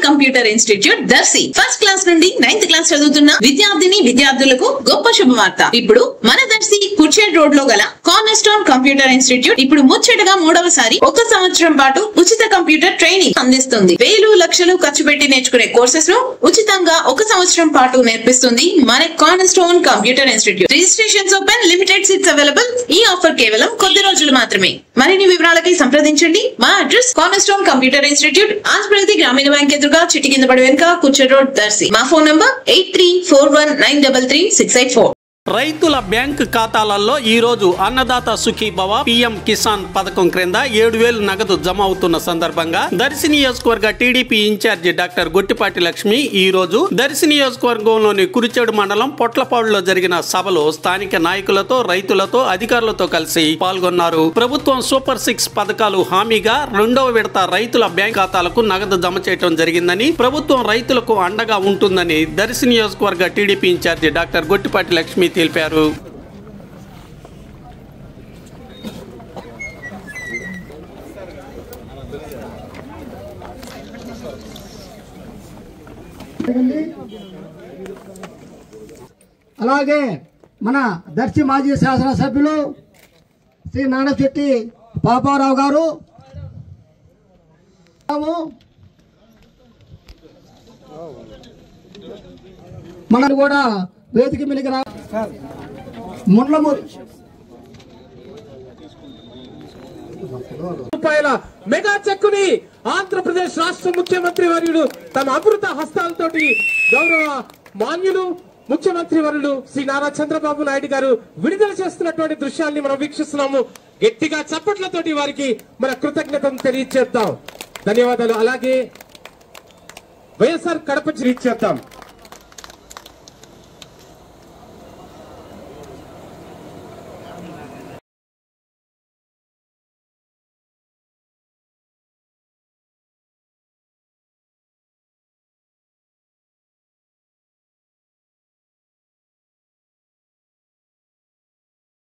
Computer institute Darsi. First class నుండి 9th class చదువుతున్న విద్యార్థులకు గొప్ప శుభవార్త. ఇప్పుడు మన దర్శి కుర్చేడ్ రోడ్ లో గల కార్నర్ స్టోన్ కంప్యూటర్ ఇన్స్టిట్యూట్ ఇప్పుడు ముచ్చటగా 3వసారి 1 సంవత్సరం పాటు ఉచిత కంప్యూటర్ ట్రైనింగ్ అందిస్తుంది. వేలు లక్షలు ఖర్చు పెట్టి నేర్చుకునే కోర్సెస్ ను ఉచితంగా 1 సంవత్సరం పాటు నేర్పిస్తుంది మన corner stone computer institute. Registrations open, limited seats available. ఈ ఆఫర్ కేవలం కొద్ది రోజులు మాత్రమే. మరిన్ని వివరాలకి సంప్రదించండి. మా address corner stone computer institute, Andhra Pradesh గ్రామీణ బ్యాంక్ ఎదురుగా చిట్టి కింద పడి వెనుక కుర్చేడ్ రోడ్ దర్శి. మా ఫోన్ నంబర్ 8341933684. రైతుల బ్యాంక్ ఖాతాలలో ఈ రోజు అన్నదాత సుఖీభవ పిఎం కిసాన్ పథకం క్రింద 7,000 నగదు జమ అవుతున్న సందర్భంగా దర్శి నియోజకవర్గ TDP incharge doctor Gottipati Lakshmi ఈ రోజు దర్శి నియోజకవర్గంలోని కురిచేడు మండలం పొట్లపాడులో జరిగిన సభలో స్థానిక నాయకులతో, రైతులతో, అధికారులతో కలిసి పాల్గొన్నారు. ప్రభుత్వం సూపర్ 6 పథకాలు హామీగా 2వ విడత రైతుల బ్యాంక్ ఖాతాలకు నగదు జమ చేయడం జరిగిందని, ప్రభుత్వం రైతులకు అండగా ఉంటుందని దర్శి నియోజకవర్గ TDP incharge doctor Gottipati Lakshmi తెలిపారు. అలాగే మన దర్శి మాజీ శాసనసభ్యులు శ్రీ నానశెట్టి పాపారావు గారు మనం కూడా వేదిక మీదకి రూపాయల మెగా చెక్కుని ఆంధ్రప్రదేశ్ రాష్ట్ర ముఖ్యమంత్రి వర్యుడు తమ అమృత హస్తాలతోటి గౌరవ మాన్యులు ముఖ్యమంత్రి వర్యుడు శ్రీ నారా చంద్రబాబు నాయుడు గారు విడుదల చేస్తున్నటువంటి దృశ్యాన్ని మనం వీక్షిస్తున్నాము. గట్టిగా చప్పట్లతోటి వారికి మన కృతజ్ఞతను తెలియజేద్దాం. ధన్యవాదాలు. అలాగే వైఎస్ఆర్ కడప తెలియజేద్దాం.